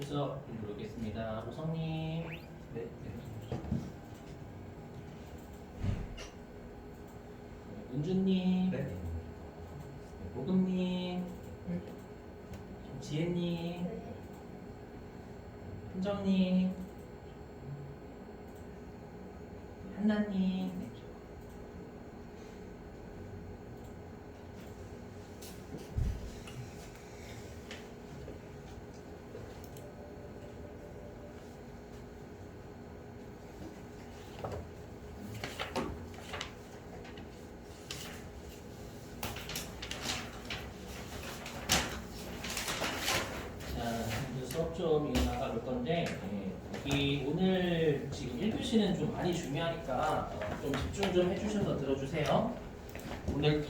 수석 부르겠습니다. 오성님. 네. 은주님. 네. 보금님. 지혜님. 훈정님. 한나님. 수업 좀 이어나가 볼 건데 여기 오늘 지금 1교시는 좀 많이 중요하니까 좀 집중 좀 해주셔서 들어주세요. 오늘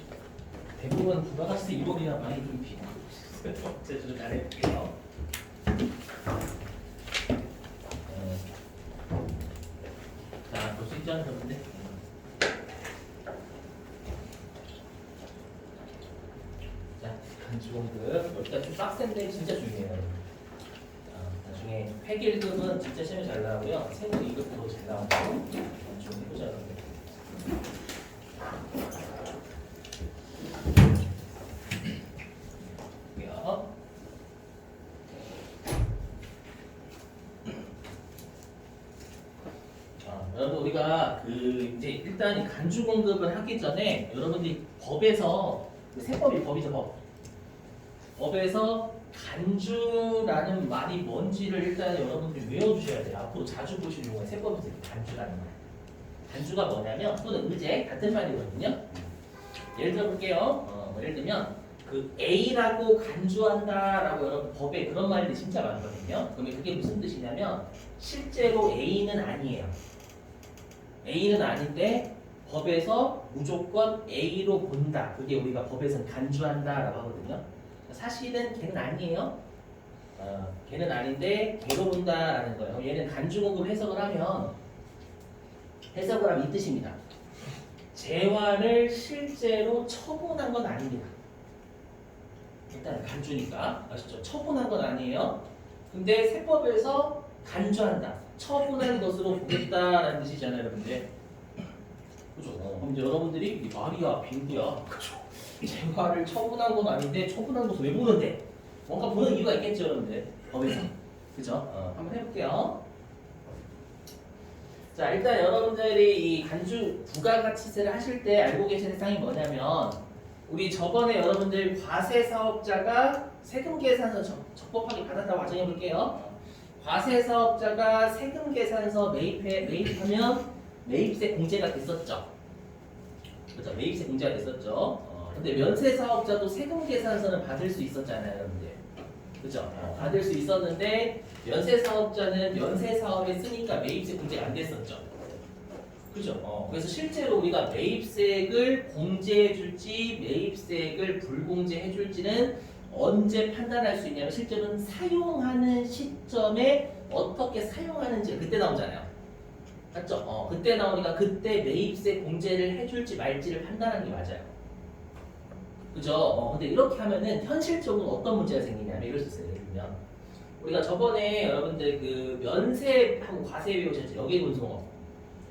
대부분 국어학습 2월이라 많이 좀 피곤하고 있어요. 제가 좀 잘해볼게요. 자, 볼 수 있죠, 여러분들? 자, 간주공급 일단 좀 빡센데 진짜 중요해요. 나중에 획 1급은 진짜 시험이 잘 나오고요. 세무 2급도 잘 나오고 좀 해보자. 여러분 우리가 이제 일단 간주 공급을 하기 전에 여러분들이 법에서 세법이 법이죠 법. 법에서 간주라는 말이 뭔지를 일단 여러분들이 외워주셔야 돼요. 앞으로 자주 보실 용어에 세법에서 간주라는 말. 간주가 뭐냐면 또는 의제 같은 말이거든요. 예를 들어 볼게요. 예를 들면 그 A라고 간주한다라고 여러분 법에 그런 말들이 진짜 많거든요. 그러면 그게 무슨 뜻이냐면 실제로 A는 아니에요. A는 아닌데 법에서 무조건 A로 본다. 그게 우리가 법에서는 간주한다라고 하거든요. 사실은 걔는 아니에요. 걔는 아닌데 걔로 본다라는 거예요. 얘는 간주공급 해석을 하면 이 뜻입니다. 재환을 실제로 처분한 건 아닙니다. 일단 간주니까 아시죠? 처분한 건 아니에요. 근데 세법에서 간주한다. 처분한 것으로 보겠다라는 뜻이잖아요, 여러분들. 그죠? 그럼 이제 여러분들이 말이야, 빙구야. 그죠? 재화를 처분한 건 아닌데 처분한 것을 왜 보는데? 뭔가 보는 이유가 있겠죠, 여러분들. 법에서. 그죠? 한번 해볼게요. 자, 일단 여러분들이 이 간주 부가가치세를 하실 때 알고 계신 세상이 뭐냐면 우리 저번에 여러분들 과세사업자가 세금계산서 적법하게 받았다고 가정해 볼게요. 과세사업자가 세금계산서 매입하면 매입세 공제가 됐었죠. 그렇죠? 매입세 공제가 됐었죠. 근데 면세사업자도 세금계산서는 받을 수 있었잖아요, 여러분들. 그죠? 받을 수 있었는데 면세사업자는 면세사업에 쓰니까 매입세 공제가 안 됐었죠. 그죠? 그래서 실제로 우리가 매입세액을 공제해줄지 매입세액을 불공제해줄지는 언제 판단할 수 있냐면 실제로는 사용하는 시점에 어떻게 사용하는지 그때 나오잖아요. 맞죠? 그때 나오니까 그때 매입세 공제를 해줄지 말지를 판단하는 게 맞아요. 그죠? 근데 이렇게 하면은 현실적으로 어떤 문제가 생기냐면 이럴 수 있어요. 예를 들면 우리가 저번에 여러분들 그 면세하고 과세 배우셨죠? 여기분송업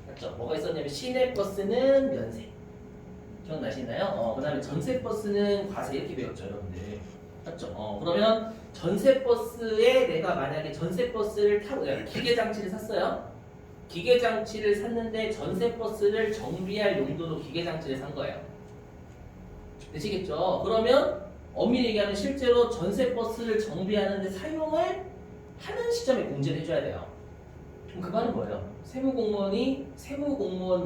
맞죠? 뭐가 있었냐면 시내버스는 면세 기억나시나요? 그 다음에 전세버스는 과세 이렇게 배웠죠, 여러분들. 맞죠? 그러면 전세버스에 내가 만약에 전세버스를 타고 내가 기계장치를 샀어요. 기계장치를 샀는데 전세버스를 정비할 용도로 기계장치를 산 거예요. 되시겠죠? 그러면 엄밀히 얘기하면 실제로 전세버스를 정비하는데 사용을 하는 시점에 공제를 해줘야 돼요. 그럼 그 말은 뭐예요? 세무공무원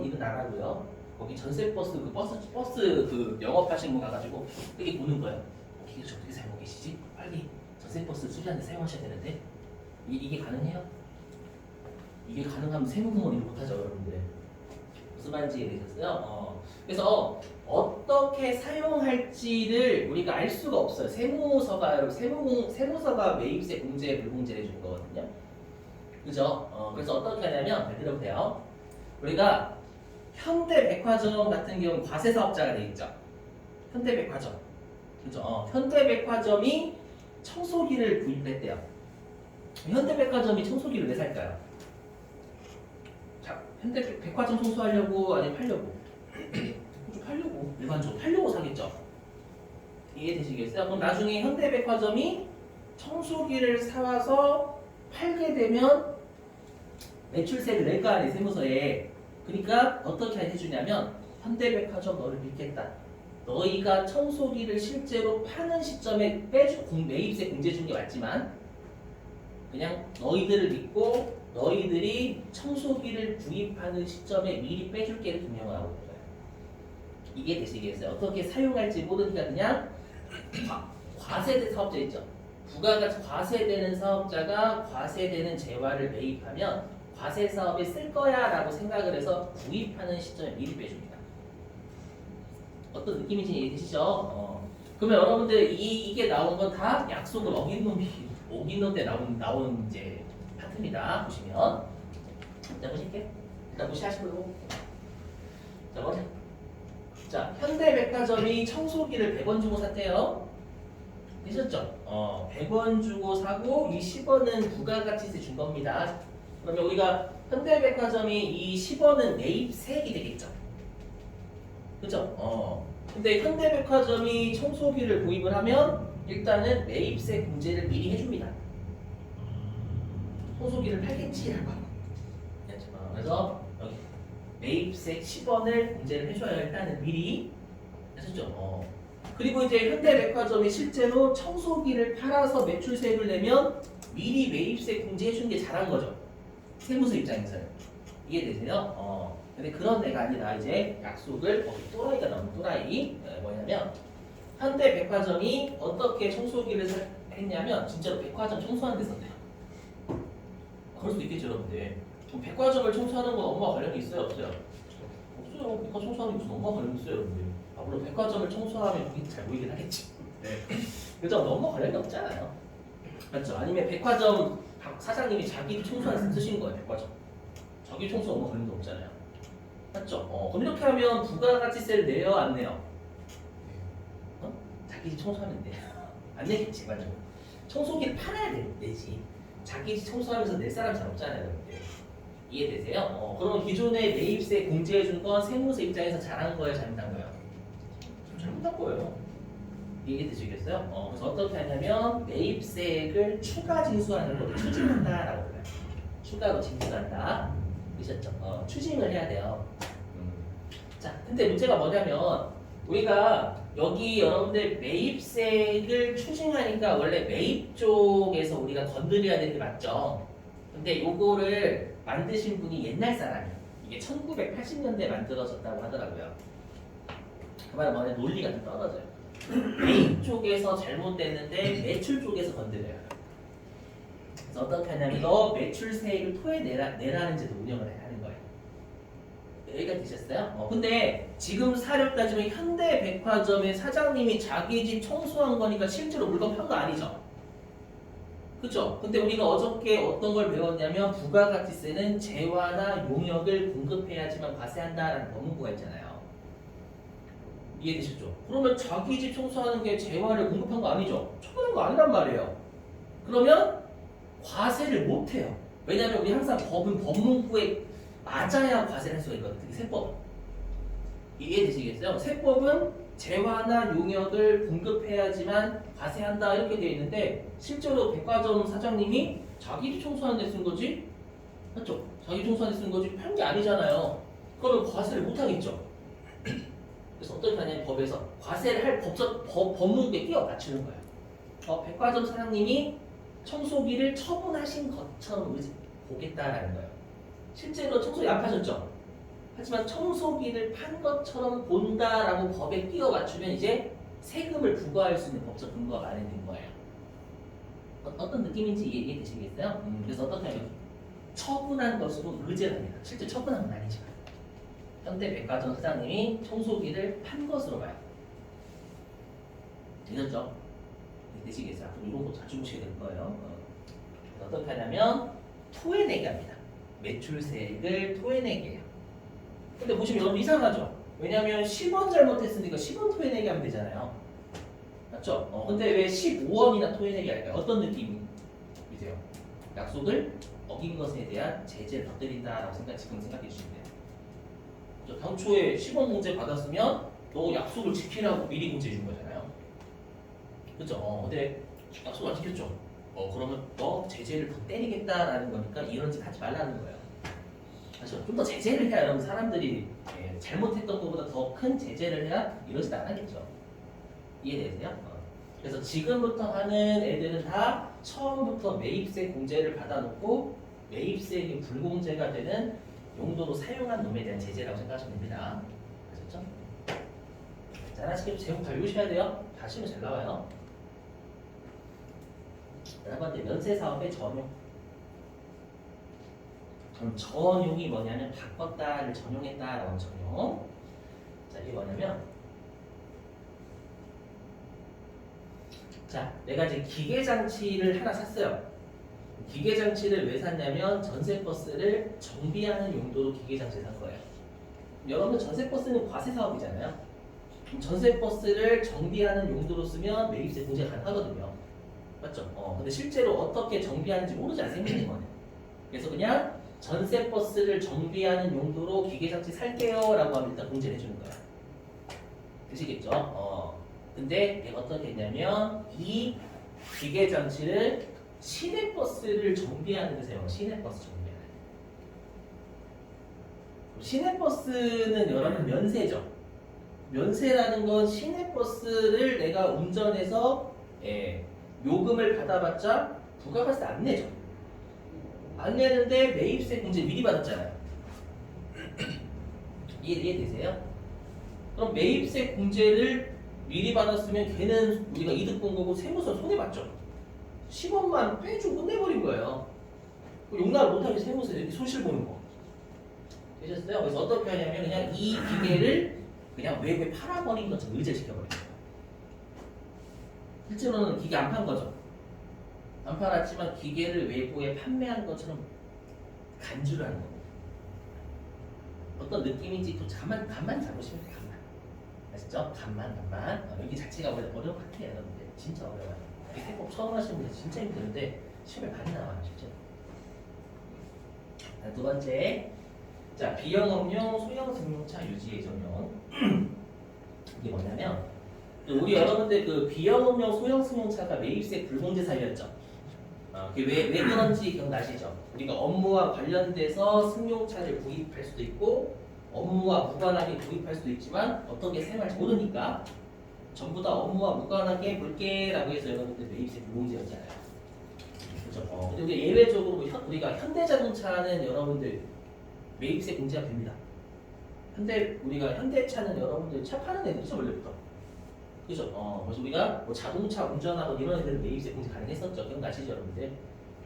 일은 안 하고요. 거기 전세버스 버스 그 영업하시는 분 가가지고 이렇게 보는 거예요. 기계를 어떻게 사용하고 계시지? 빨리 전세버스 수리하는데 사용하셔야 되는데 이게 가능해요? 이게 가능하면 세무공무원 일 못하죠, 여러분들. 무슨 말인지 이해되셨어요? 그래서 어떻게 사용할지를 우리가 알 수가 없어요. 세무서가 세무서가 매입세 공제 불공제를 해주는 거거든요. 그죠? 그래서 어떻게 하냐면 잘 들어보세요. 우리가 현대백화점 같은 경우는 과세사업자가 돼 있죠. 현대백화점. 그죠? 현대백화점이 청소기를 구입했대요. 현대백화점이 청소기를 왜 살까요? 자, 현대백화점 청소하려고 아니면 팔려고? 좀 팔려고, 일반적으로 팔려고 사겠죠. 이해되시겠어요? 그럼 나중에 현대백화점이 청소기를 사와서 팔게 되면 매출세를 낼 거 아니에요, 세무서에. 그러니까 어떻게 해주냐면 현대백화점 너를 믿겠다. 너희가 청소기를 실제로 파는 시점에 매입세 공제 주는 게 맞지만 그냥 너희들을 믿고 너희들이 청소기를 구입하는 시점에 미리 빼줄게를 증명하고 있어요. 이게 되시겠어요? 어떻게 사용할지 모르니까 그냥 과세대 사업자 있죠. 부가가치 과세되는 사업자가 과세되는 재화를 매입하면 과세 사업에 쓸 거야 라고 생각을 해서 구입하는 시점에 미리 빼줍니다. 어떤 느낌인지 이해되시죠? 그러면 여러분들 이게 나온 건 다 약속을 어긴 데 나온 이제 파트입니다. 보시면 자 보실게. 일단 무시하시고 자 먼저 자 현대백화점이 청소기를 100원 주고 샀대요. 되셨죠? 100원 주고 사고 이 10원은 부가가치세 준 겁니다. 그러면 우리가 현대백화점이 이 10원은 매입세액이 되겠죠. 그죠? 근데 현대백화점이 청소기를 구입을 하면 일단은 매입세 공제를 미리 해줍니다. 청소기를 팔겠지라고. 그래서 여기 매입세 10원을 공제를 해줘야 일단은 미리 하셨죠. 그리고 이제 현대백화점이 실제로 청소기를 팔아서 매출세액을 내면 미리 매입세 공제해주는 게 잘한 거죠. 세무서 입장에서는. 이해되세요? 근데 그런 데가 아니라 이제 약속을 또라이가 나오는 또라이 뭐냐면 현대백화점이 어떻게 청소기를 했냐면 진짜로 백화점 청소하는 데 썼대요. 그럴 수도 있겠죠 여러분들. 백화점을 청소하는 건 엄마와 관련이 있어요 없어요? 없어요. 백화점 청소하는 게 무슨 엄마와 관련이 있어요 여러분들. 물론 백화점을 청소하면 그게 잘 보이긴 하겠지. 네. 그죠? 엄마 관련이 없잖아요. 맞죠? 아니면 백화점 사장님이 자기 청소하는 데 쓰시는 거예요 백화점. 자기 청소 엄마 관련도 없잖아요. 맞죠? 그럼 이렇게 하면 부가가치세를 내요, 안 내요? 자기 집 청소하면 돼. 안 내겠지, 맞죠? 청소기를 팔아야 내지. 자기 집 청소하면서 낼 사람 잘 없잖아요, 여러분들. 이해되세요? 그러면 기존에 매입세 공제해준 건 세무서 입장에서 잘한 거예요, 잘못한 거예요? 잘못한 거예요. 이해되시겠어요? 그래서 어떻게 하냐면 매입세액을 추가 징수하는 걸 추징한다라고 그래요. 추가로 징수한다. 보셨죠? 추징을 해야 돼요. 자, 근데 문제가 뭐냐면 우리가 여기 여러분들 매입세를 추징하니까 원래 매입 쪽에서 우리가 건드려야 되는 게 맞죠? 근데 요거를 만드신 분이 옛날 사람이에요. 이게 1980년대에 만들어졌다고 하더라고요. 그 말은 뭐냐면 논리가 좀 떨어져요. 매입 쪽에서 잘못됐는데 매출 쪽에서 건드려요. 그래서 어떻게 하냐면 너 매출세액을 내라는 제도 운영을 하는 거예요. 여기가 되셨어요? 근데 지금 사례 따지면 현대백화점의 사장님이 자기 집 청소한 거니까 실제로 물건 판 거 아니죠? 그죠? 근데 우리가 어저께 어떤 걸 배웠냐면 부가가치세는 재화나 용역을 공급해야지만 과세한다라는 법문구가 있잖아요. 이해되셨죠? 그러면 자기 집 청소하는 게 재화를 공급한 거 아니죠? 처분한 거 아니란 말이에요. 그러면 과세를 못해요. 왜냐하면 우리 항상 법은 법문구에 맞아야 과세를 할 수가 있거든요. 특히 세법. 이해되시겠어요? 세법은 재화나 용역을 공급해야지만 과세한다 이렇게 되어 있는데 실제로 백화점 사장님이 자기 집 청소하는 데 쓴 거지? 맞죠? 자기 청소하는 데 쓴 거지 판 게 아니잖아요. 그러면 과세를 못하겠죠. 그래서 어떻게 하냐면 법에서 과세를 할 법문구에 끼워 맞추는 거예요. 백화점 사장님이 청소기를 처분하신 것처럼 보겠다라는 거예요. 실제로 청소기 안 파셨죠? 하지만 청소기를 판 것처럼 본다라고 법에 끼워 맞추면 이제 세금을 부과할 수 있는 법적 근거가 마련된 거예요. 어떤 느낌인지 이해되시겠어요? 그래서 어떻게 하면 처분한 것으로 의제를 합니다. 실제 처분한 건 아니지만 현대백화점 사장님이 청소기를 판 것으로 봐요. 되셨죠? 되시겠어요? 앞으로 이런 거 자주 보시게 될 거예요. 어떻게 하냐면 토해내기 합니다. 매출세액을 토해내기예요. 근데 보시면 여러분 이상하죠? 왜냐하면 10원 잘못했으니까 10원 토해내기 하면 되잖아요. 맞죠? 근데 왜 15원이나 토해내기 할까요? 어떤 느낌이세요? 약속을 어긴 것에 대한 제재를 덧드린다라고 지금 생각해 주시면 돼요. 당초에 시범 공제 받았으면 너 약속을 지키라고 미리 공제해 준 거잖아요. 그죠? 근데 약속 안 지켰죠? 그러면 너 제재를 더 때리겠다라는 거니까 이런 짓 하지 말라는 거예요. 그렇죠? 좀 더 제재를 해야 여러분 사람들이 잘못했던 것보다 더 큰 제재를 해야 이런 짓 안 하겠죠. 이해되세요? 그래서 지금부터 하는 애들은 다 처음부터 매입세 공제를 받아놓고 매입세액이 불공제가 되는 용도로 사용한 놈에 대한 제재라고 생각하시면 됩니다. 아셨죠? 자, 하나씩 제목 다 외우셔야 돼요. 다시면 잘 나와요. 한 번째 면세사업의 전용. 그럼 전용이 뭐냐면 바꿨다를 전용했다라고 하는 전용. 자, 이게 뭐냐면 자, 내가 이제 기계장치를 하나 샀어요. 기계장치를 왜 샀냐면 전세버스를 정비하는 용도로 기계장치를 산 거예요. 여러분 전세버스는 과세사업이잖아요. 전세버스를 정비하는 용도로 쓰면 매입세 공제가 가능하거든요. 맞죠? 근데 실제로 어떻게 정비하는지 모르지 않아요. 생기는 거예요. 그래서 그냥 전세버스를 정비하는 용도로 기계장치 살게요 라고 하면 일단 공제를 해주는 거야. 되시겠죠? 근데 얘가 어떻게 했냐면 이 기계장치를 시내버스를 정비하는 데 사용해요. 시내버스 정비하는 데. 시내버스는 여러분 면세죠. 면세라는 건 시내버스를 내가 운전해서 요금을 받아봤자 부가가세 안 내죠. 안 내는데 매입세 공제 미리 받았잖아요. 이해되세요? 그럼 매입세 공제를 미리 받았으면 걔는 우리가 이득 본 거고 세무서 손해봤죠. 10원만 빼주고 끝내버린 거예요. 용납을 못하게 세무서 이렇게 손실 보는 거. 되셨어요? 그래서 어떻게 하냐면 그냥 이 기계를 그냥 외부에 팔아버린 것처럼 의제시켜버린 거예요. 실제로는 기계 안 판 거죠. 안 팔았지만 기계를 외부에 판매한 것처럼 간주를 하는 겁니다. 어떤 느낌인지 또 간만 잡으시면 돼요. 간만. 아시죠? 간만. 여기 자체가 어려운 것 같아요. 여러분들. 진짜 어려워요. 세법 처음 하시는 분들 진짜 힘드는데 시험에 많이 나와요. 실제로. 자, 두 번째. 자, 비영업용 소형 승용차 유지 예정용. 이게 뭐냐면 우리 여러분들 그 비영업용 소형 승용차가 매입세 불공제 사유였죠. 그게 왜 그런지 기억나시죠? 우리가 업무와 관련돼서 승용차를 구입할 수도 있고 업무와 무관하게 구입할 수도 있지만 어떤 게 사용할지 모르니까 전부 다 업무와 무관하게 볼게라고 해서 여러분들 매입세 불공제였잖아요. 그렇죠? 근데 우리 예외적으로 우리가 현대자동차는 여러분들 매입세 공제가 됩니다. 우리가 현대차는 여러분들 차 파는 애들이죠 원래부터. 그죠? 그래서 우리가 뭐 자동차 운전하고 이런 애들은 매입세 공제 가능했었죠. 기억나시죠 여러분들?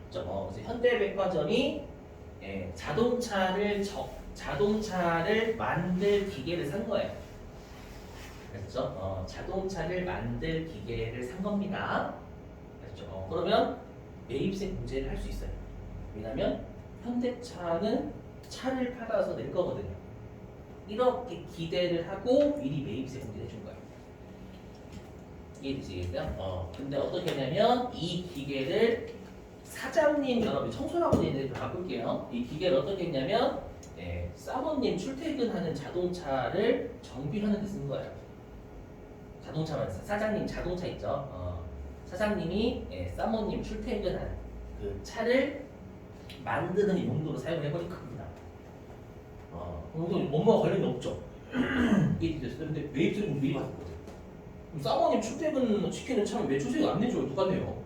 그죠? 그래서 현대백화점이 자동차를 만들 기계를 산 거예요. 그렇죠? 자동차를 만들 기계를 산 겁니다. 그렇죠? 그러면 매입세 공제를 할 수 있어요. 왜냐하면 현대차는 차를 팔아서 낼 거거든요. 이렇게 기대를 하고 미리 매입세 공제를 해준 거예요. 이해되시겠어요? 근데 어떻게 하냐면 이 기계를 사장님 여러분 청소하고 있는 애들 바꿀게요. 이 기계를 어떻게 했냐면 사모님 출퇴근하는 자동차를 정비하는 데 쓴 거예요. 자동차만 사장님 자동차 있죠. 사장님이 사모님 출퇴근하는 그 차를 만드는 용도로 사용해버린 겁니다. 업무와 관련이 없죠. 이해되셨어요? 근데 매입세는 미리 받았거든. 그럼 사모님 출퇴근 시키는 차는 매출세가 안 내줘요. 누가 내요?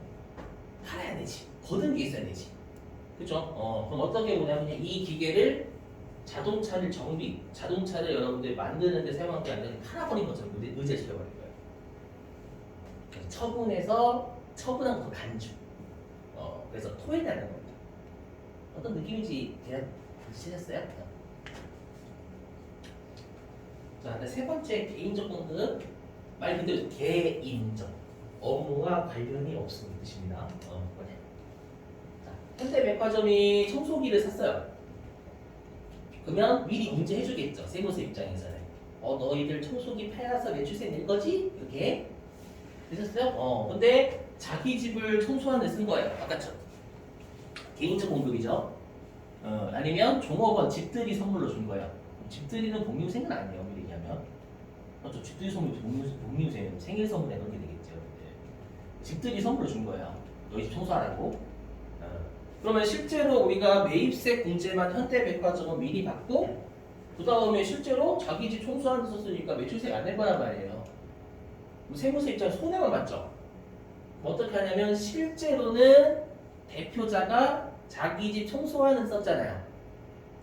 팔아야 되지. 거둔 게 있어야 되지. 그죠? 그럼 어떻게 보냐면 이 기계를 자동차를 여러분들이 만드는 데 사용한 게 아니라 팔아버린 것처럼 의제시켜버린 거예요. 처분한 거 간주. 그래서 토해내는 겁니다. 어떤 느낌인지 대략 드시셨어요? 자, 세 번째 개인적 공급. 말 그대로 개인적. 업무와 관련이 없음을 뜻입니다. 현대백화점이 청소기를 샀어요. 그러면 미리 공제해주겠죠. 세무서 입장에서는. 너희들 청소기 팔아서 매출세 낼 거지? 이렇게 되셨어요? 근데 자기 집을 청소하는 데 쓴 거예요. 아까처럼. 개인적 공급이죠. 아니면 종업원 집들이 선물로 준 거예요. 집들이는 복리후생은 아니에요. 엄밀히 얘기하면. 맞죠? 집들이 선물 복리후생 생일 선물 이런 게 되겠죠. 네. 집들이 선물로 준 거예요. 너희 집 청소하라고. 그러면 실제로 우리가 매입세 공제만 현대백화점은 미리 받고 그 다음에 실제로 자기 집 청소하는 데 썼으니까 매출세 안 낼 거란 말이에요. 세무서 입장에서 손해만 봤죠. 어떻게 하냐면 실제로는 대표자가 자기 집 청소하는 썼잖아요.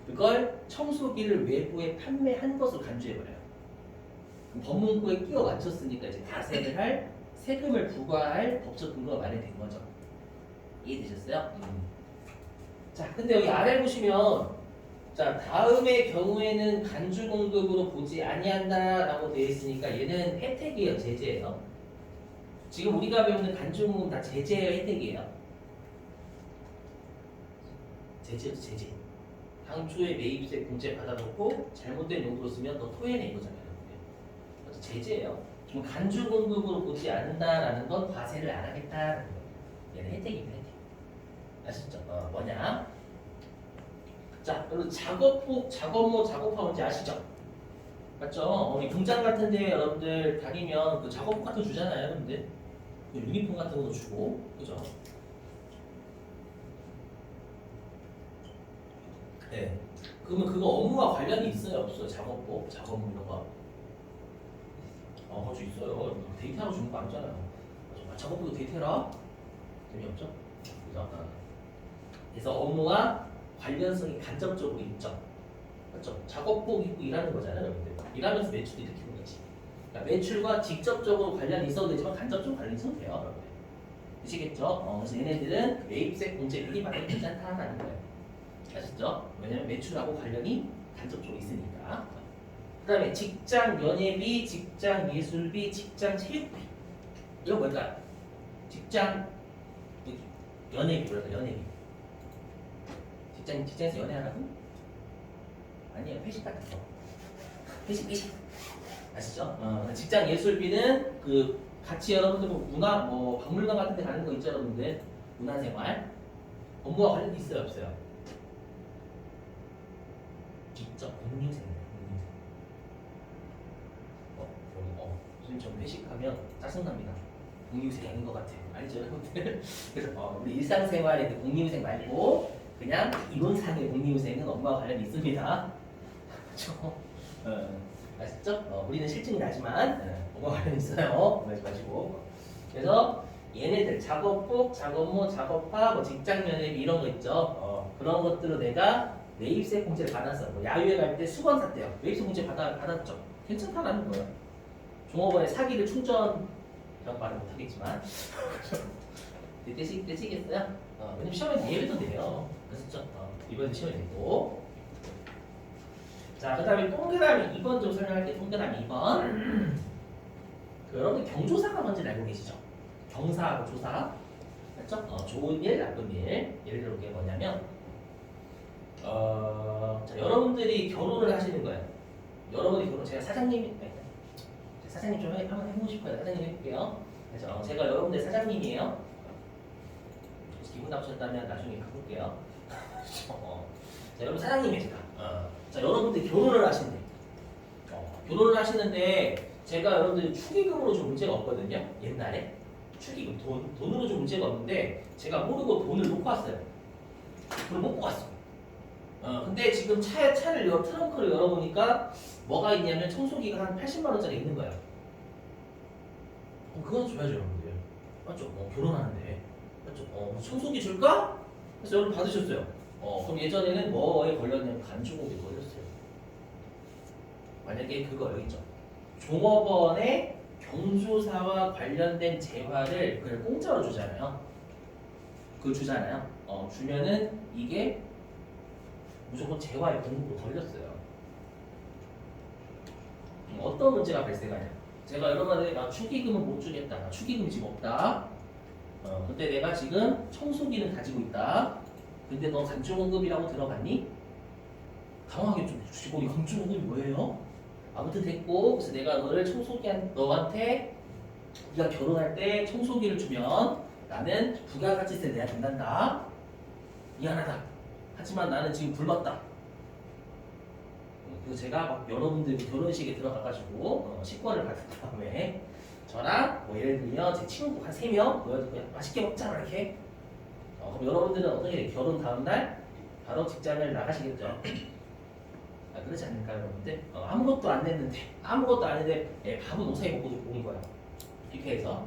그걸 청소기를 외부에 판매한 것으로 간주해버려요. 법문구에 끼워 맞췄으니까 이제 과세를 할 세금을 부과할 법적 근거가 마련된 거죠. 이해되셨어요? 자, 근데 여기 아래 보시면 자 다음의 경우에는 간주 공급으로 보지 아니한다라고 되어 있으니까 얘는 혜택이에요, 제재예요. 지금 우리가 배우는 간주 공급 다 제재예요, 혜택이에요. 제재죠, 제재. 당초에 매입세 공제 받아놓고 잘못된 용도로 쓰면 너 토해내 이거잖아요. 그래서 제재예요. 지금 간주 공급으로 보지 않는다라는 건 과세를 안 하겠다라는 거예요. 얘는 혜택입니다, 혜택. 아시죠? 뭐냐? 자, 그리고 작업복, 작업모, 작업화 뭔지 아시죠? 맞죠? 우리 공장 같은데 여러분들 다니면 그 작업복 같은 거 주잖아요, 여러분들. 그 유니폼 같은 것도 주고, 그죠? 네. 그러면 그거 업무와 관련이 있어요, 없어요? 작업복, 작업모 이런 거. 그거 있어요. 데이터로 주는 거 아니잖아요. 작업복도 데이터라? 재미없죠? 그죠? 그래서 업무와 관련성이 간접적으로 있죠. 맞죠? 작업복 입고 일하는 거잖아요, 여러분들. 일하면서 매출도 일으키는 거지. 그러니까 매출과 직접적으로 관련이 있어도 되지만 간접적으로 관련이 있어도 돼요, 여러분들. 아시겠죠? 그래서 얘네들은 매입세 공제 미리 받아도 괜찮다는 거예요. 아시죠? 왜냐면 매출하고 관련이 간접적으로 있으니까. 그 다음에 직장 연예비, 직장 예술비, 직장 체육비. 이건 뭘까요? 직장 연예비, 뭐랄까, 연예비. 직장에서 연애하라고? 아니에요, 회식 같은 거. 회식. 아시죠? 직장 예술비는 그 같이 여러분들 뭐 문화, 뭐 박물관 같은 데 가는 거 있죠, 여러분들? 문화생활. 업무와 관련이 있어요, 없어요? 있죠, 공유생. 선생님 저 회식하면 짜증납니다. 공유생 아닌 것 같아요. 알죠, 여러분들? 그래서 우리 일상생활에 그 공유생 말고 그냥 이론상의 공유생은 업무와 관련이 있습니다. 그렇죠? 아시죠? 우리는 실증이 나지만 업무와 관련이 있어요. 그러지 마시고. 그래서 얘네들 작업복, 작업모, 작업화, 뭐 직장연예비 이런 거 있죠. 그런 것들로 내가 매입세 공제를 받았어. 뭐 야유회 갈 때 수건 샀대요. 매입세 공제 받았죠. 괜찮다라는 거예요. 종업원의 사기를 충전 이런 말은 못하겠지만 되시겠어요? 왜냐면 시험에 예외도 돼요. 그렇죠? 이번에 시험에 되고. 자, 그 다음에 동그라미 2번 좀 설명할게요. 동그라미 2번. 여러분 경조사가 뭔지 알고 계시죠? 경사하고 조사. 맞죠? 좋은 일, 나쁜 일. 예를 들어 이게 뭐냐면 자, 여러분들이 결혼을 하시는 거예요. 여러분이 결혼, 제가 사장님 좀 한번 해보고 싶어요. 사장님 해볼게요. 그래서 제가 여러분들 사장님이에요. 기분 나쁘셨다면 나중에 바꿀게요. 자, 여러분 사장님이에요, 제가. 자, 여러분들 결혼을 하신대. 결혼을 하시는데 제가 여러분들 축의금으로 좀 문제가 없거든요. 옛날에 축의금 돈으로 좀 문제가 없는데 제가 모르고 돈을 놓고 왔어요. 돈을 못 갖고 왔어. 근데 지금 차를 트렁크를 열어보니까 뭐가 있냐면 청소기가 한 80만 원짜리 있는 거야. 그건 줘야죠, 여러분들. 맞죠? 결혼하는데. 맞죠? 청소기 줄까? 그래서 여러분 받으셨어요. 그럼 예전에는 뭐에 걸렸냐면 간주공에 걸렸어요. 만약에 그거 여기 있죠. 종업원의 경조사와 관련된 재화를 그냥 공짜로 주잖아요. 그걸 주잖아요. 주면은 이게 무조건 재화에 공급으로 걸렸어요. 어떤 문제가 발생하냐? 제가 여러분한테 나 축의금은 못 주겠다. 나 축의금이 지금 없다. 근데 내가 지금 청소기는 가지고 있다. 근데 너 간주공급이라고 들어봤니? 당황하게 좀 주시고 이 간주공급이 뭐예요? 아무튼 됐고 그래서 내가 너를 너한테 네가 결혼할 때 청소기를 주면 나는 부가가치세를 내야 된단다. 미안하다. 하지만 나는 지금 굶었다. 그래서 제가 막 여러분들 결혼식에 들어가가지고 식권을 받은 다음에 저랑 뭐 예를 들면 제 친구 한 3명 모여서 그냥 맛있게 먹자 이렇게. 그럼 여러분들은 어떻게 결혼 다음날 바로 직장을 나가시겠죠? 그렇지 않을까요, 여러분들? 아무것도 안 했는데 예, 밥은 오사히 먹고 온 거야. 뷔페에서.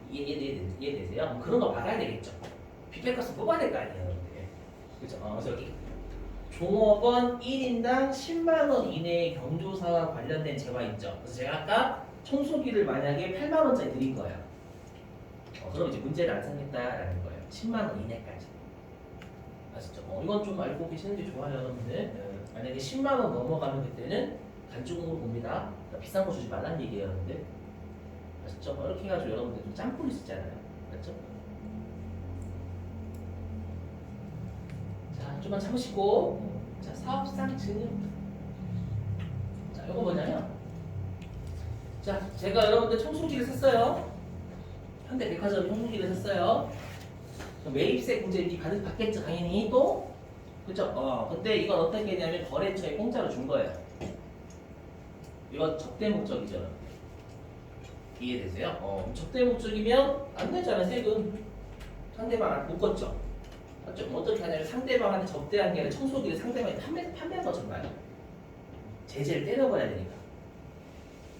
이해되세요? 뭐 그런 거 막아야 되겠죠. 뷔페 값은 뽑아야 될 거 아니에요, 여러분들. 그렇죠? 그래서 여기 종업원 1인당 10만 원 이내의 경조사와 관련된 재화 있죠. 그래서 제가 아까 청소기를 만약에 8만 원짜리 드린 거예요. 그럼 이제 문제를 안 생겼다라는 거예요. 10만 원 이내까지. 아시죠? 이건 좀 알고 계시는 게 좋아요, 여러분들. 만약에 10만 원 넘어가면 그때는 간주공으로 봅니다. 그러니까 비싼 거 주지 말라는 얘기예요, 여러분들. 아시죠? 이렇게 해가지고 여러분들 좀 짬뽕이 있잖아요. 맞죠? 자, 좀만 참으시고. 자, 사업상 증여. 자, 이거 뭐냐면, 자, 제가 여러분들 청소기를 샀어요. 현대백화점 청소기를 샀어요. 매입세 공제 미 받겠죠, 당연히 또. 그죠? 근데 이건 어떻게 했냐면 거래처에 공짜로 준 거예요. 이건 접대 목적이죠. 이해되세요? 접대 목적이면 안 내잖아요, 세금. 상대방 못 걷죠. 맞죠? 어떻게 하냐면 상대방한테 접대한 게 아니라 청소기를 상대방이 판매한 것처럼 봐요. 제재를 때려버려야 되니까.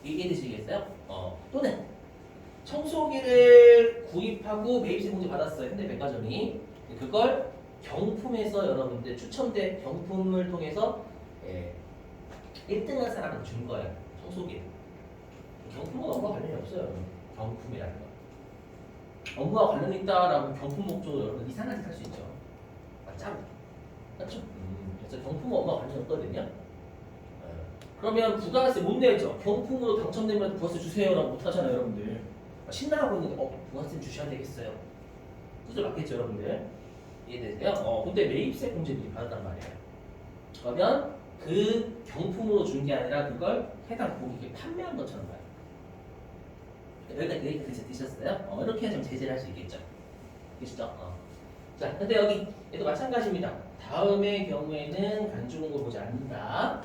이해되시겠어요? 또는 청소기를 구입하고 매입세 공제 받았어요, 현대백화점이. 그걸 경품에서 여러분들 추첨된 경품을 통해서 1등한 사람한테 준 거예요, 청소기를. 경품은 업무와 관련이 없어요, 경품이라는 거. 업무와 관련이 있다라고 경품 목적으로 여러분 이상한 짓 할 수 있죠. 맞죠? 그래서 경품은 업무와 관련이 없거든요. 그러면 부가세 못 내죠. 경품으로 당첨되면 부가세 주세요라고 못 하잖아요, 여러분들. 신나고 있는데 부가세 주셔야 되겠어요. 두들 맞겠죠, 여러분들. 이해되세요? 근데 매입세 공제 미리 받았단 말이에요. 그러면 그 경품으로 준 게 아니라 그걸 해당 고객에 판매한 것처럼 봐요. 여기까지 드셨어요? 이렇게 해서 제재를 할 수 있겠죠. 그렇죠? 자, 근데 여기 얘도 마찬가지입니다. 다음의 경우에는 간주공고 보지 않는다.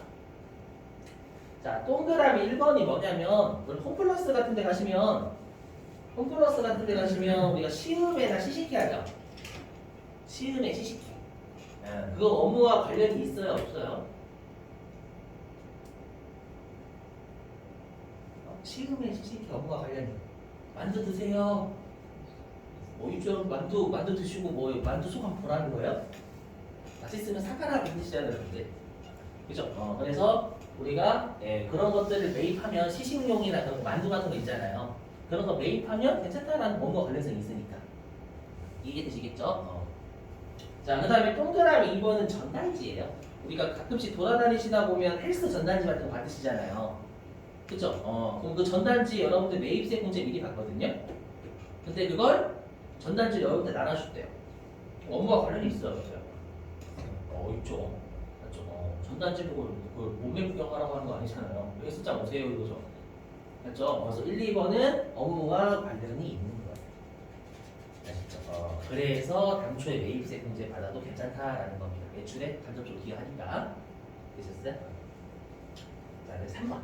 자, 동그라미 1번이 뭐냐면 홈플러스 같은 데 가시면 우리가 시음에나 시식기 하죠. 시음에 시식기. 그거 업무와 관련이 있어요, 없어요? 시음에 시식기 업무와 관련이. 만두 드세요. 이쪽 만두 드시고 만두 소감 보라는 거예요? 맛있으면 사가라 믿으시잖아요, 여러분들. 그죠? 그래서 우리가 그런 것들을 매입하면 시식용이나 그런 만두 같은 거 있잖아요. 그런 거 매입하면 괜찮다라는 업무와 관련성이 있으니까. 이해되시겠죠? 자, 그 다음에 동그라미 2번은 전단지예요. 우리가 가끔씩 돌아다니시다 보면 헬스 전단지 같은 거 받으시잖아요. 그쵸? 그럼 그 전단지 여러분들 매입세 공제 미리 받거든요. 근데 그걸 전단지를 여러분들 나눠줬대요. 업무와 관련이 있어요, 없어요? 있죠. 맞죠? 전단지 보고 몸매 구경하라고 하는 거 아니잖아요. 헬스장 오세요 이거죠. 맞죠? 그래서 1, 2번은 업무와 관련이 있는 거예요. 아시죠? 그래서 당초에 매입세 공제 받아도 괜찮다라는 겁니다. 매출에 간접적으로 기여하니까. 되셨어요? 자, 그래서 3번.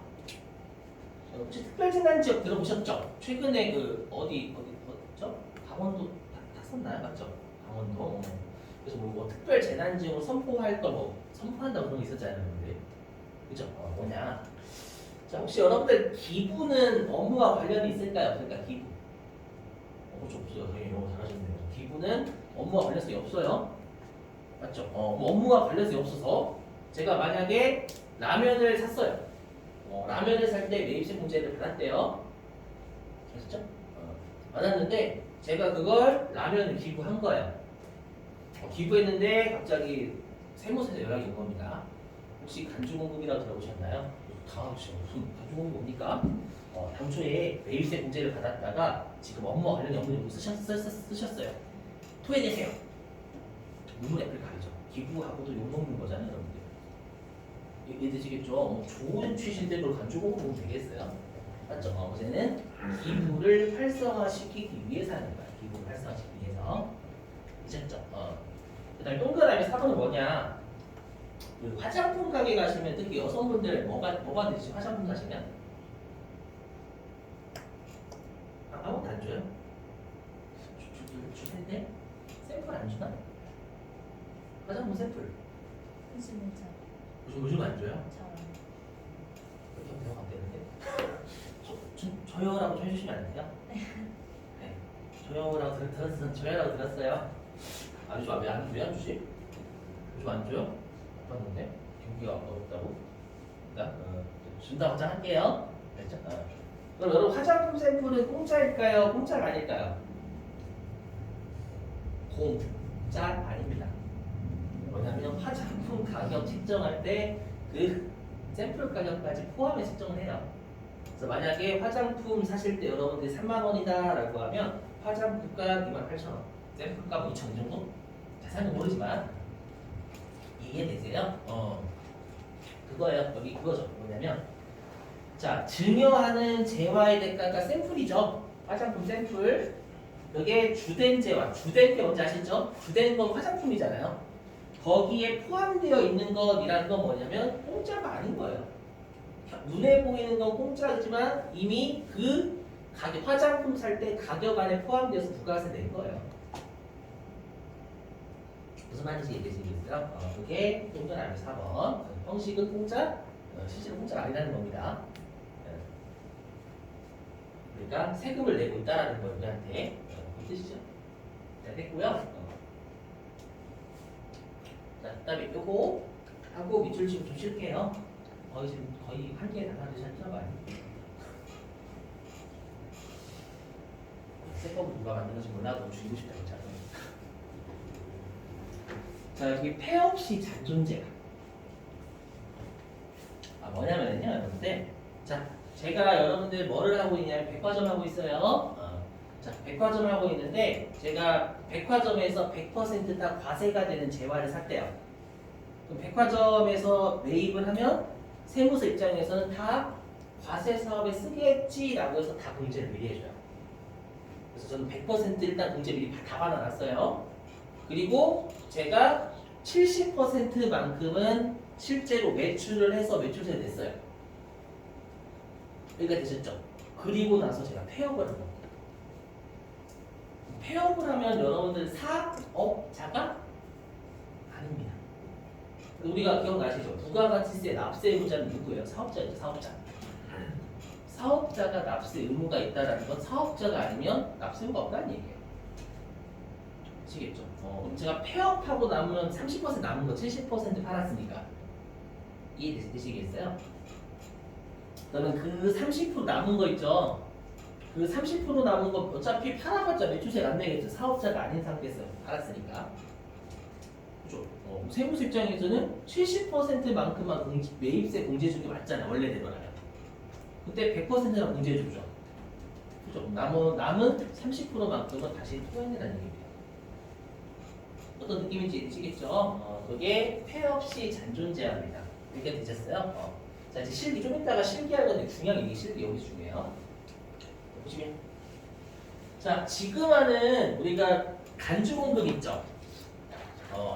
혹시 특별재난지역 들어보셨죠? 최근에 어디죠? 강원도 탔었나요? 맞죠? 강원도. 그래서 뭐 특별재난지역으로 선포할 거 선포한다고 그런 게 있었잖아요, 여러분들. 그죠? 뭐냐? 자, 혹시 여러분들 기부는 업무와 관련이 있을까요? 없을까요? 기부. 그렇죠, 없어요. 네, 영어 잘하셨네요. 기부는 업무와 관련성이 없어요. 맞죠? 뭐 업무와 관련성이 없어서 제가 만약에 라면을 샀어요. 라면을 살 때 매입세 공제를 받았대요. 아셨죠? 받았는데 제가 그걸 라면을 기부한 거예요. 기부했는데 갑자기 세무서에서 연락이 온 겁니다. 혹시 간주공급이라고 들어보셨나요? 당황하시죠. 무슨 간주공급이 뭡니까? 당초에 매입세 공제를 받았다가 지금 업무와 관련이 없는 용도 쓰셨어요. 토해내세요. 눈물의 앞을 가리죠. 기부하고도 욕먹는 거잖아요, 여러분들. 이해되시겠죠? 좋은 취지인데 그걸 간주공급은 되겠어요? 맞죠? 어제는 기부를 활성화시키기 위해서 하는 거야. 기부를 활성화시키기 위해서. 괜찮죠? 그다음에 동그라미 4번은 뭐냐? 그 화장품 가게 가시면 특히 여성분들 뭐가 되지? 화장품 가시면 아무것도 안 줘요? 주는데 샘플 안 주나? 화장품 샘플 요즘은 잘 요즘 안 줘요? 안. 그렇게 하면 대화가 안 되는데 저요라고 좀 해주시면 안 돼요? 네 저요라고 저요라고 들었어요. 안 줘? 왜안 주지? 요즘 안 줘요? 안 봤는데 경기가 어렵다고? 일단 준다고 할게요. 됐죠? 그럼 여러분 화장품 샘플은 공짜일까요? 공짜가 아닐까요? 공짜 아닙니다. 왜냐하면 화장품 가격 책정할 때 그 샘플 가격까지 포함해 책정을 해요. 그래서 만약에 화장품 사실 때 여러분들이 3만 원이다 라고 하면 화장품가 28,000원, 샘플가 2,000원 정도? 자세한 건 모르지만 이해되세요? 그거예요. 여기 그거죠. 뭐냐면 자, 증여하는 재화의 대가가 샘플이죠. 화장품 샘플. 여기에 주된 재화, 주된 게 뭔지 아시죠? 주된 건 화장품이잖아요. 거기에 포함되어 있는 것이라는 건 뭐냐면 공짜가 아닌 거예요. 눈에 보이는 건 공짜지만 이미 그 가격, 화장품 살 때 가격 안에 포함되어서 부가세 낸 거예요. 무슨 말인지 이해되시겠어요? 그게 동그라미 4번. 형식은 공짜, 실제로 공짜가 아니라는 겁니다. 그러니까 세금을 내고 있다라는 거예요, 우리한테. 그 뜻이죠. 자, 됐고요. 자, 그다음에 요거 하고 밑줄 지금 좀 쉴게요. 거의 한 개에 나가듯이 하잖아요. 세법을 누가 만드는지 몰라도 줄이고 싶다 했잖아요. 자, 여기 폐업시 잔존재가 뭐냐면요, 여러분들. 자, 제가 여러분들 뭐를 하고 있냐면 백화점 하고 있어요. 자, 백화점 하고 있는데 제가 백화점에서 100%다 과세가 되는 재화를 샀대요. 그럼 백화점에서 매입을 하면 세무서 입장에서는 다 과세 사업에 쓰겠지라고 해서 다 공제를 미리 해줘요. 그래서 저는 100% 일단 공제 미리 다 받아놨어요. 그리고 제가 70%만큼은 실제로 매출을 해서 매출세 냈어요. 여기가 되셨죠? 그리고 나서 제가 폐업을 한 겁니다. 폐업을 하면 여러분들 사업자가 아닙니다. 우리가 기억나시죠? 부가가치세 납세 의무자는 누구예요? 사업자죠, 사업자. 사업자가 납세 의무가 있다는 건 사업자가 아니면 납세 의무가 없다는 얘기예요. 아시겠죠? 그럼 제가 폐업하고 남으면 30% 남은 거 70% 팔았으니까 이해되시겠어요? 그러면 그 30% 남은 거 있죠? 그 30% 남은 거 어차피 팔아봤자 매출세가 안 내겠죠. 사업자가 아닌 상태에서 팔았으니까. 그죠? 세무서 입장에서는 70%만큼만 매입세 공제해주는 게 맞잖아요. 원래대로라면. 그때 100%만 공제해주죠. 그죠? 남은 30%만큼은 다시 토해내라는 얘기입니다. 어떤 느낌인지 아시겠죠? 그게 폐업시 잔존제한입니다. 이렇게 되셨어요? 자, 이제 실기 좀 이따가 실기할 건데 중요한 게 실기 여기 중요해요. 보시면 자, 지금 하는 우리가 간주공급 있죠.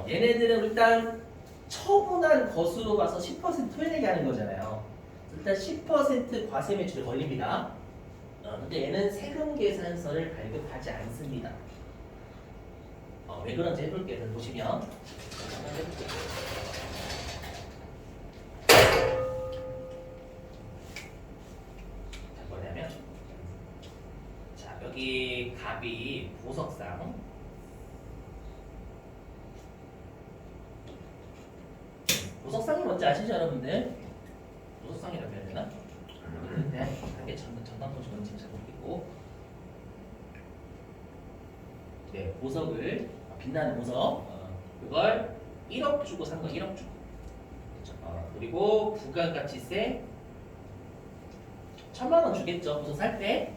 얘네들은 일단 처분한 것으로 봐서 10% 토해내게 하는 거잖아요. 일단 10% 과세 매출이 걸립니다. 근데 얘는 세금 계산서를 발급하지 않습니다. 왜 그런지 해볼게요. 보시면 한번 해볼게요. 자, 뭐냐면 자, 여기 갑이 보석상 보석상이 뭔지 아시죠, 여러분들? 보석상이라고 해야 되나? 네, 이게 전당포시 뭔지 잘 모르겠고, 네, 보석을 빛나는 보석, 그걸 1억 주고 산 거, 1억 주고. 그렇죠? 그리고 부가가치세 1,000만 원 주겠죠, 보석 살 때.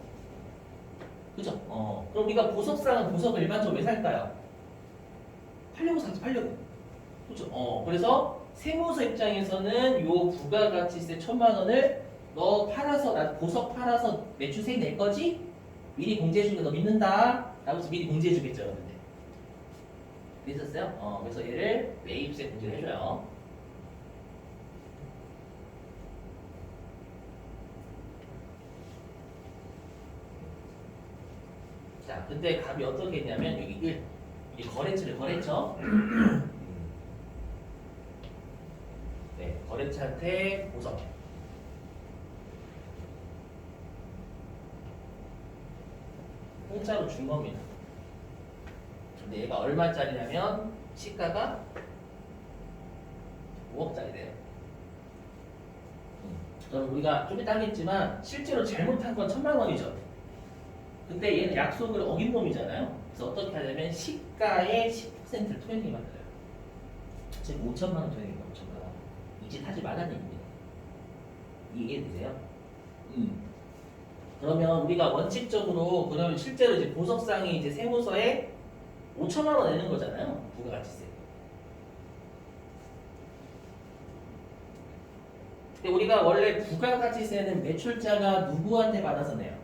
그죠? 그럼 우리가 보석상은 보석을 일반적으로 왜 살까요? 팔려고 사지, 팔려고. 그죠? 그래서 세무서 입장에서는 요 부가가치세 1,000만 원을 너 팔아서, 나 보석 팔아서 매출세 낼 거지? 미리 공제해주는 거 너 믿는다? 라고 해서 미리 공제해주겠죠, 여러분들. 있었어요? 그래서 얘를 매입세 공제를 해줘요. 자, 근데 값이 어떻게 했냐면 여기 1. 이 거래처를 거래처. 네, 거래처한테 보석. 공짜로 준 겁니다. 근데 얘가 얼마짜리냐면 시가가 5억짜리래요. 그럼 우리가 좀 이따 하겠지만 실제로 잘못한 건 1,000만 원이죠. 근데 얘는 약속을 어긴 놈이잖아요. 그래서 어떻게 하냐면 시가의 10%를 토해내게 만들어요. 즉 5천만 원 토해내겠다. 5천만 원. 이 짓 하지 말라는 얘기입니다. 이해되세요? 그러면 우리가 원칙적으로 그러면 실제로 이제 보석상이 이제 세무서에 5천만 원 내는 거잖아요. 부가가치세. 근데 우리가 원래 부가가치세는 매출자가 누구한테 받아서 내요?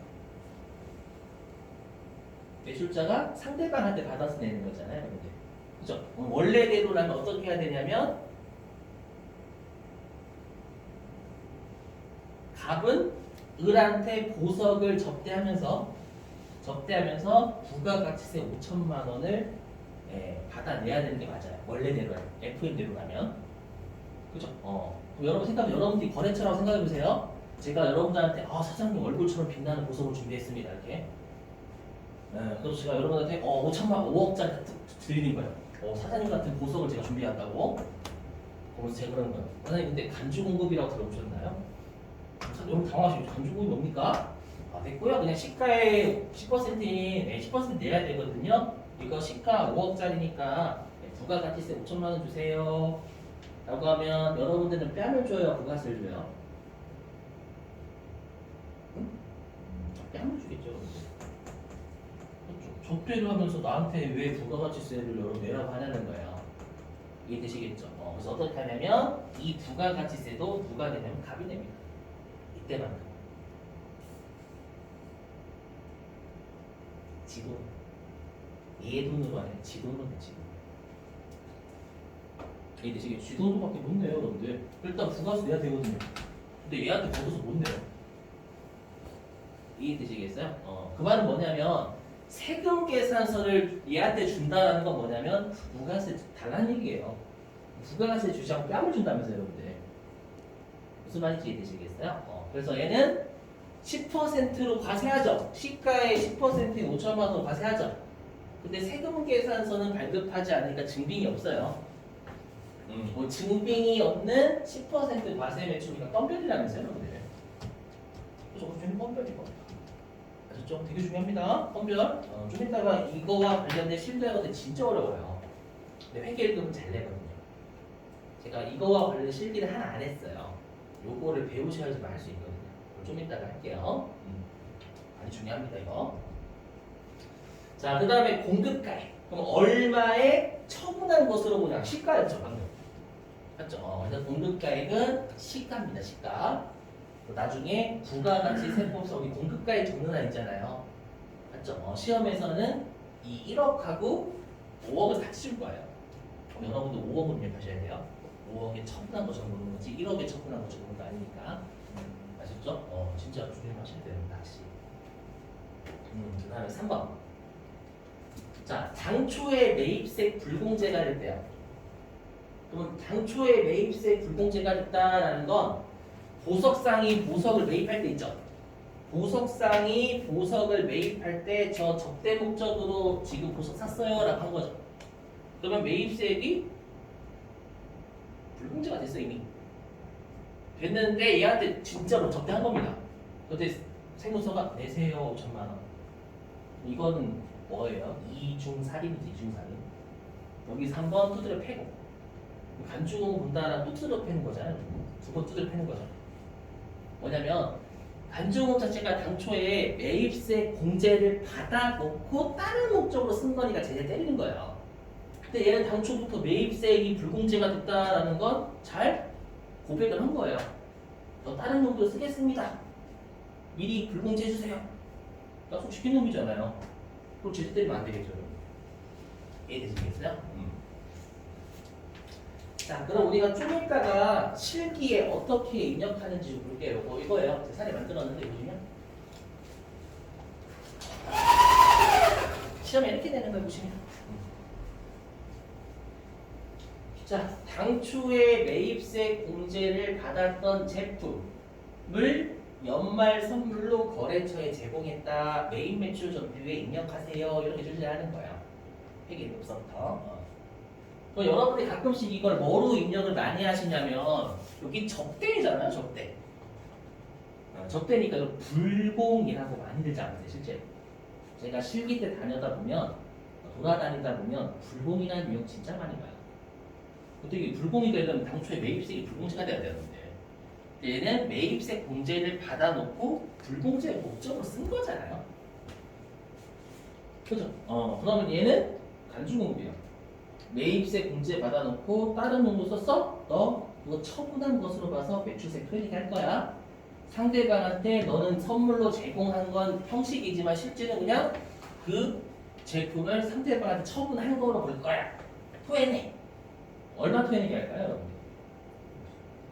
매출자가 상대방한테 받아서 내는 거잖아요. 근데. 그죠? 원래대로라면 어떻게 해야 되냐면 갑은 을한테 보석을 접대하면서 부가가치세 5천만 원을 받아내야 되는 게 맞아요. 원래대로 FM대로라면. 그죠? 여러분들이 거래처라고 생각해 보세요. 제가 여러분들한테 사장님 얼굴처럼 빛나는 보석을 준비했습니다. 이렇게. 그래서 제가 여러분한테 5억짜리 드리는 거예요. 사장님 같은 보석을 제가 준비한다고. 그러면서 제가 그러는 거예요. 사장님 근데 간주 공급이라고 들어보셨나요? 여러분 당황하시죠. 간주 공급이 뭡니까? 됐고요. 그냥 시가의 10%인 10% 내야 되거든요. 이거 시가 5억짜리니까 부가가치세 5천만 원 주세요. 라고 하면 여러분들은 뺨을 줘요? 부가세를 줘요? 응? 뺨을 주겠죠. 접대를 하면서 나한테 왜 부가가치세를 여러분 내라고 하냐는 거예요. 이해되시겠죠? 그래서 어떻게 하냐면 이 부가가치세도 누가 내냐면 갑이 냅니다. 이때만큼. 지돈. 얘 돈으로 아니라 지 돈으로 내 지돈. 이해되시겠죠? 지 돈으로밖에 못 내요, 여러분들. 일단 부가세 내야 되거든요. 근데 얘한테 받아서 못 내요. 이해되시겠어요? 그 말은 뭐냐면 세금 계산서를 얘한테 준다라는 건 뭐냐면 부가세 달라는 얘기예요. 부가세 주지 않고 뺨을 준다면서요, 여러분들. 무슨 말인지 이해되시겠어요? 그래서 얘는 10%로 과세하죠. 시가의 10%인 5천만 원으로 과세하죠. 근데 세금 계산서는 발급하지 않으니까 증빙이 없어요. 증빙이 없는 10% 과세 매출이니까 껌별이라면서요, 여러분들. 그래서 저는 껌별일 겁니다. 아셨죠? 되게 중요합니다. 껌별. 좀 이따가 이거와 관련된 실기하거든 진짜 어려워요. 근데 회계일금은 잘 내거든요. 제가 이거와 관련된 실기를 하나 안 했어요. 요거를 배우셔야지만 할 수 있거든요. 좀 이따가 할게요. 많이 중요합니다, 이거. 자, 그 다음에 공급가액. 그럼 얼마에 처분한 것으로 보냐? 시가였죠, 방금. 맞죠? 그래서 공급가액은 시가입니다, 시가. 나중에 부가가치세법석이 공급가액 적는 안 있잖아요. 맞죠? 시험에서는 이 1억하고 5억을 같이 줄 거예요. 여러분도 5억을 입력하셔야 돼요. 5억에 처분한 거 적는 거지 1억에 처분한 거 적는 거 아니니까. 아셨죠? 진짜 조심하셔야 됩니다, 다시. 그 다음에 3번. 자, 당초에 매입세 불공제가 됐대요. 그럼 당초에 매입세 불공제가 됐다라는 건 보석상이 보석을 매입할 때 있죠. 보석상이 보석을 매입할 때 저 접대 목적으로 지금 보석 샀어요 라고 한 거죠. 그러면 매입세액이 불공제가 됐어 이미. 됐는데 얘한테 진짜로 접대한 겁니다. 그때 세무서가 내세요 5천만 원. 이거는 뭐예요? 이중살인이지, 이중살인. 여기서 한번 두드려 패고 간주공 본다랑 또 두드려 패는 거잖아요. 두 번 두드려 패는 거죠. 뭐냐면 간주공 자체가 당초에 매입세 공제를 받아놓고 다른 목적으로 쓴 거니까 쟤네 때리는 거예요. 근데 얘는 당초부터 매입세액이 불공제가 됐다라는 건 잘 고백을 한 거예요. 저 다른 용도로 쓰겠습니다. 미리 불공제 해주세요. 약속시킨 놈이잖아요. 그럼 쟤네 때리면 안 되겠죠. 이해되시겠어요? 자, 그럼 우리가 좀 이따가 실기에 어떻게 입력하는지 볼게요. 이거예요. 제 사례 만들었는데 보시면 시험에 이렇게 되는 걸 보시면. 자, 당초에 매입세 공제를 받았던 제품을 연말 선물로 거래처에 제공했다. 매입 매출 전표에 입력하세요. 이렇게 주제하는 거예요. 회계 녹서부터. 또 여러분들이 가끔씩 이걸 뭐로 입력을 많이 하시냐면 여기 접대잖아요, 접대. 접대니까 이거 불공이라고 많이 들지 않으세요, 실제로. 제가 실기 때 돌아다니다 보면 불공이라는 유형 진짜 많이 봐요. 어떻게 불공이 되려면 당초에 매입세이 불공제가 돼야 되는데 얘는 매입세 공제를 받아놓고 불공제의 목적으로 쓴 거잖아요. 그죠? 그러면 얘는 간주공급이야. 매입세 공제 받아놓고 다른 용도 썼어? 너 이거 처분한 것으로 봐서 매출세 클릭 할 거야. 상대방한테 너는 선물로 제공한 건 형식이지만 실제는 그냥 그 제품을 상대방한테 처분한 거로 볼 거야. 토해내. 얼마 토해내기 할까요, 여러분?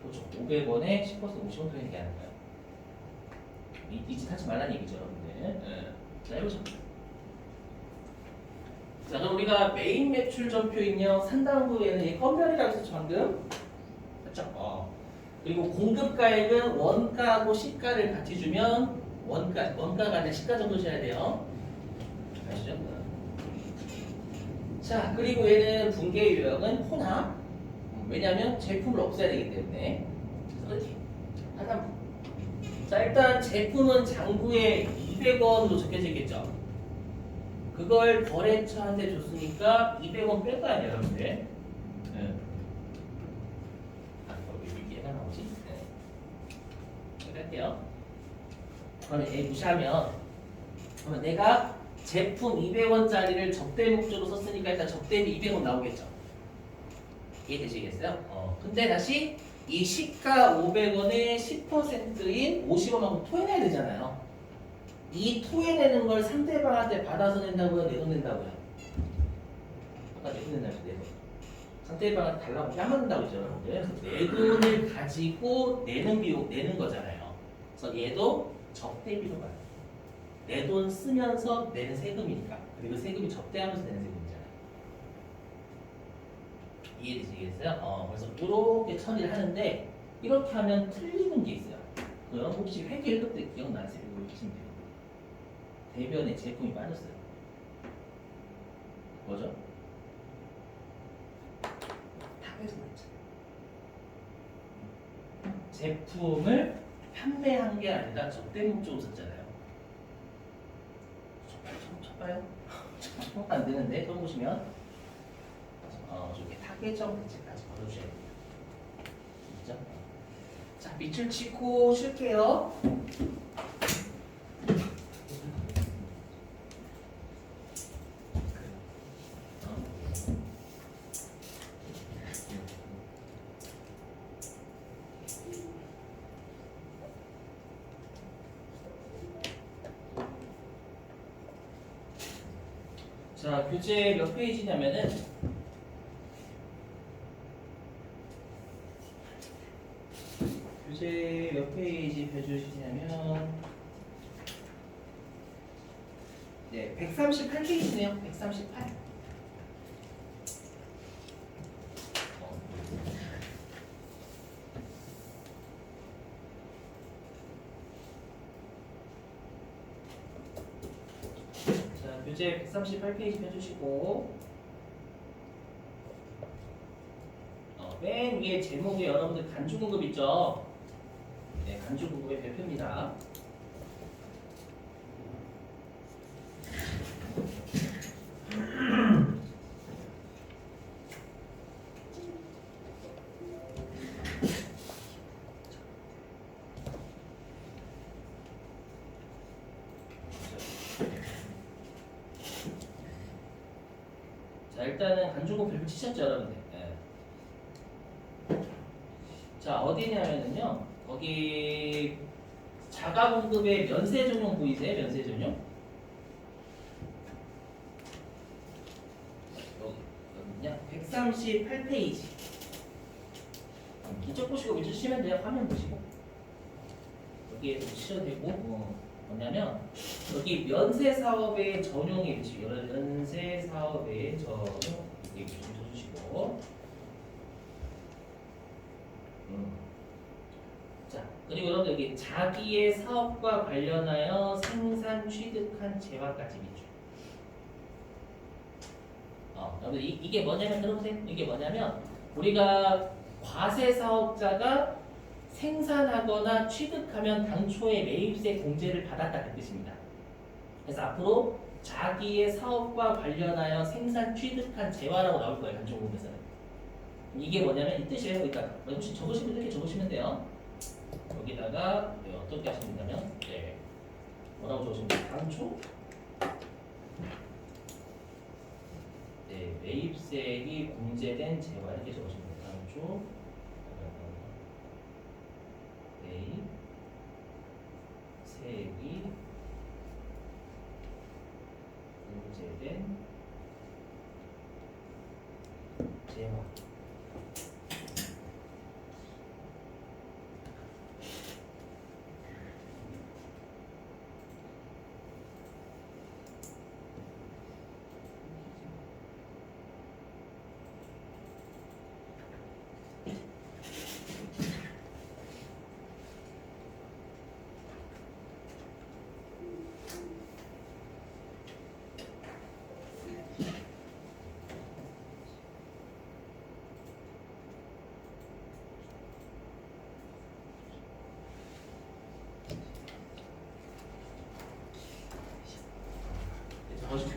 그렇죠. 500원에 10% 50원 토해내기 하는 거야. 이 짓 하지 말라는 얘기죠, 여러분들. 자, 해보자. 자, 그럼 우리가 메인 매출 전표 입력 상당부에는 이 건별이라고 했었죠, 방금. 그렇죠? 그리고 공급가액은 원가하고 시가를 같이 주면 원가가 아니라 시가 정도 줘야 돼요. 아시죠? 자, 그리고 얘는 분계 요역은 혼합. 왜냐하면 제품을 없애야 되기 때문에. 그렇지. 하나. 자, 일단 제품은 장부에 200원으로 적혀져 있겠죠. 그걸 거래처한테 줬으니까 200원 뺄 거 아니에요, 여러분들. 네. 왜 얘가 나오지? 네. 할게요. 그러면 얘 무시하면, 그러면 내가 제품 200원짜리를 접대 목적으로 썼으니까 일단 접대비 200원 나오겠죠. 이해되시겠어요? 근데 다시 이 시가 500원에 10%인 50원만큼 토해내야 되잖아요. 이 토해내는 걸 상대방한테 받아서 낸다고요? 내 돈 낸다고요? 아까 내 돈 낸다고요? 내 돈. 상대방한테 달라고 뺨맞는다고 했죠, 여러분들. 내 돈을 가지고 내는 비용, 내는 거잖아요. 그래서 얘도 접대비로 봐요. 내 돈 쓰면서 내는 세금이니까. 그리고 세금이 접대하면서 내는 세금이잖아요. 이해되시겠어요? 그래서 이렇게 처리를 하는데 이렇게 하면 틀리는 게 있어요. 여러분 혹시 회계 1급 때 기억나세요? 이거 보시면 돼요. 대변에 제품이 빠졌어요. 뭐죠? 탑에서 맞죠. 제품을 판매한 게 아니라 접대 목적으로 썼잖아요. 쳐봐요. 안 되는데 또 보시면 저기 타겟점 대체까지 걸어주셔야 돼요. 진짜? 자, 밑줄 치고 쉴게요. 자, 교재 몇 페이지냐면은 교재 몇 페이지 펴주시냐면 네, 138페이지네요. 138. 자, 교재 138페이지 펴주시고 맨 위에 제목에 여러분들 간주공급 있죠? 네, 간주공급의 별표입니다. 자, 일단은 간주공급 별표 치셨죠, 여러분들? 자, 어디냐면은요, 거기 자가공급의 면세 전용 보이세요? 면세 전용? 여기냐? 138페이지. 이쪽 보시고 밑줄 치면 돼요. 화면 보시고 여기에 붙여도 되고 뭐냐면 여기 면세 사업의 전용에 위치 면세 사업의 전용 여기 붙여주시고 자 그리고 여러분 여기 자기의 사업과 관련하여 생산 취득한 재화까지 밑줄 여러분 이게 뭐냐면 들어보세요. 이게 뭐냐면 우리가 과세 사업자가 생산하거나 취득하면 당초에 매입세 공제를 받았다는 뜻입니다. 그래서 앞으로 자기의 사업과 관련하여 생산 취득한 재화라고 나올 거예요. 간종문에서는. 이게 뭐냐면 이 뜻이에요. 그러니까 혹시 적으시면 이렇게 적으시면 돼요. 여기다가 어떻게 하시면 되냐면 뭐라고 적으시면 돼요. 당초 매입세액이 공제된 재화 이렇게 적으시면 돼요. 당초 세액이 공제된 재화.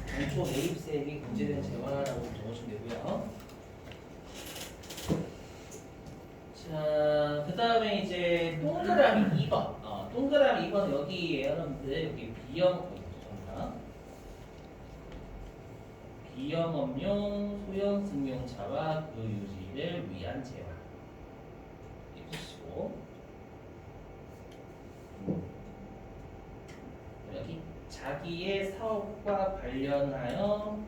당초 매입세액이 공제된 재화라고 적으시면 되고요. 자, 그 다음에 이제 동그라미 2번. 동그라미 2번 여기에 여러분들 여기 비영업용 소형 승용차와 그 유지를 위한 재화. 이렇게 쓰시고 여기 자기의 사업과 관련하여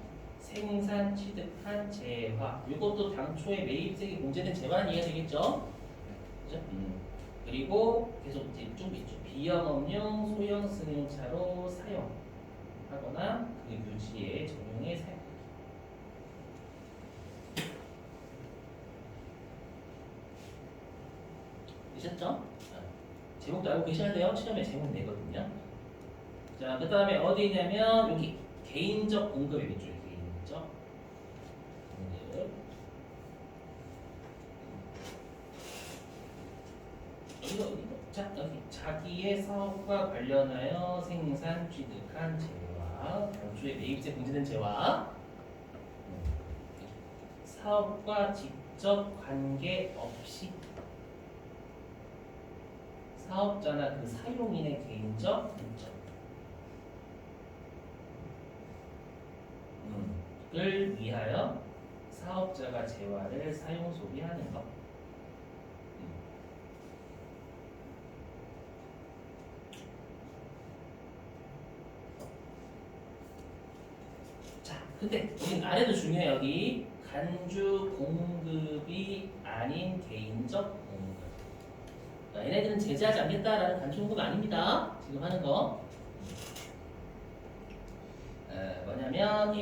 생산 취득한 재화. 이것도 당초에 매입세액이 공제된 재화는 이해가 되겠죠? 그죠? 그리고 계속 이제 쭉 있죠. 비영업용 소형 승용차로 사용하거나 그 유지에 전용에 사용. 되셨죠? 제목도 알고 계셔야 돼요. 시험에 제목 내거든요. 자, 그 다음에 어디냐면 여기 개인적 공급의 밑줄 개인적 공급. 어디가? 자, 여기 자기의 사업과 관련하여 생산 취득한 재화, 당초에 매입세 공제된 재화, 사업과 직접 관계 없이 사업자나 그 사용인의 개인적 목적 을 위하여 사업자가 재화를 사용 소비하는 것. 자, 근데 여기 아래도 중요해. 여기 간주 공급이 아닌 개인적 공급. 얘네들은 제재하지 않겠다라는 간주 공급 아닙니다. 지금 하는 거. 뭐냐면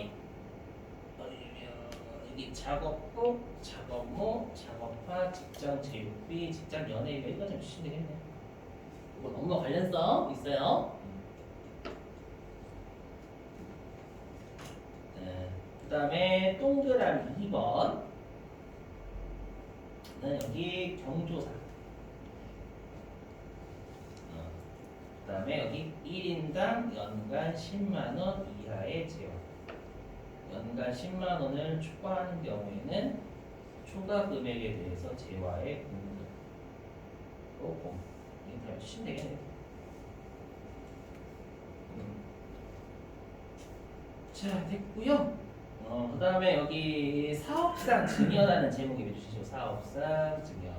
여기 작업복, 작업모, 작업화, 직장 제휴비, 직장 연회비 여기까지 좀 주시면 되겠네요. 이건 업무 관련성 있어요. 그 다음에 동그라미 2번 여기 경조사. 그 다음에 여기 1인당 연간 10만원 이하의 재원. 연간 10만원을 초과하는 경우에는 초과 금액에 대해서 재화의 공급으로 봄. 이렇게 해주시면 되겠네요. 자, 됐고요. 그 다음에 여기 사업상 증여라는 제목에 해주시죠. 사업상 증여.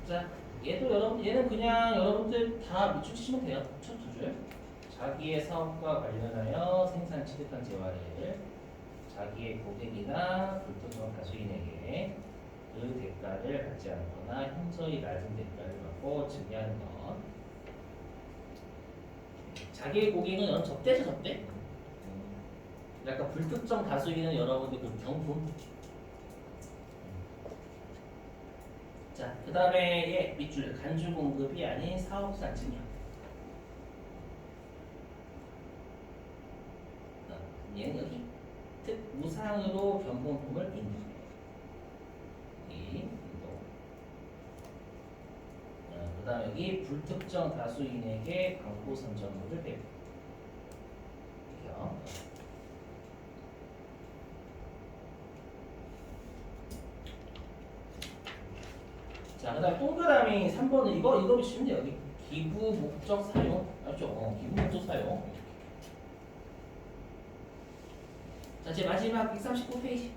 자, 얘는 그냥 여러분들 다 밑줄 치시면 돼요. 첫 두 줄. 자기의 사업과 관련하여 생산 취득한 재화를 자기의 고객이나 불특정 다수인에게 그 대가를 받지 않거나 형성이 낮은 대가를 받고 증여하는 것. 자기의 고객은 여러분 접대죠, 접대. 약간 불특정 다수인은 여러분들 그 경품. 자, 그 다음에 밑줄 간주 공급이 아닌 사업자 증여. 얘는 여기 특무상으로 변공품을 인도. 그 다음 여기 불특정 다수인에게 광고 선정물을 배부. 이렇게요. 자, 그 다음 동그라미 3번은 이거 보시면 돼요. 여기 기부 목적 사용. 알죠? 기부 목적 사용. 자, 제 마지막 139페이지.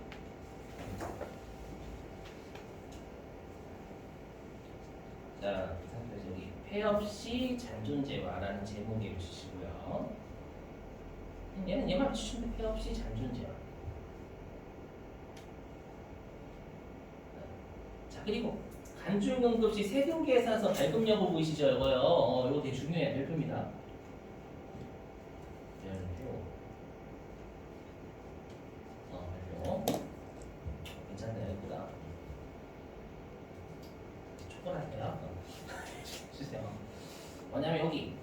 자, 이 상태에서 여기 폐업 시 잔존재화라는 제목을 주시고요. 얘는 얘만 주시면 돼. 폐업 시 잔존재화. 자, 그리고 간주 공급 시 세금 계산서 발급 여부 보이시죠? 이거요. 이거 되게 중요해요. 별표입니다. 별표. 괜찮네요. 예쁘다. 초콜릿이야. 주세요. 뭐냐면 여기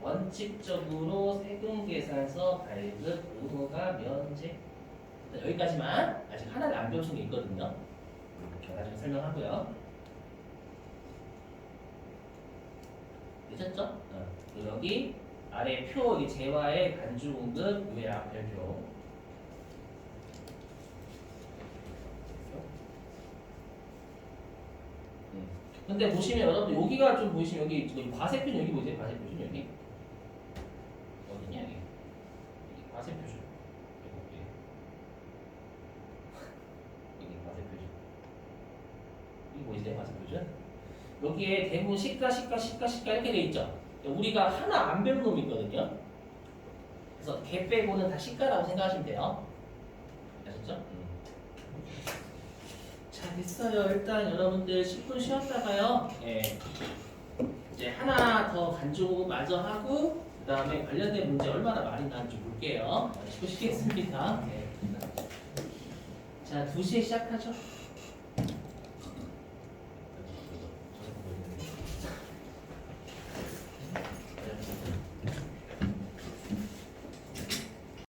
원칙적으로 세금 계산서 발급 의무가 면제. 여기까지만 아직 하나를 안 배우신 게 있거든요. 나중에 설명하고요. 되셨죠? 그리고 여기 아래 표 이 재화의 간주 공급 요약 별표. 근데 보시면 여러분 여기가 좀 보이시면 여기 과세표 여기 보이세요? 과세표 좀 여기 어디냐 여기 과세표 좀 여기 과세표 좀 여기 보이세요? 과세표 좀 여기에 대부분 시가 이렇게 돼 있죠. 우리가 하나 안 배운 놈이 있거든요. 그래서 개 빼고는 다 시가라고 생각하시면 돼요. 아셨죠? 자, 됐어요. 일단 여러분들 10분 쉬었다가요. 이제 하나 더 간주 마저 하고 그 다음에 관련된 문제 얼마나 많이 나는지 볼게요. 10분 쉬겠습니다. 자, 2시에 시작하죠.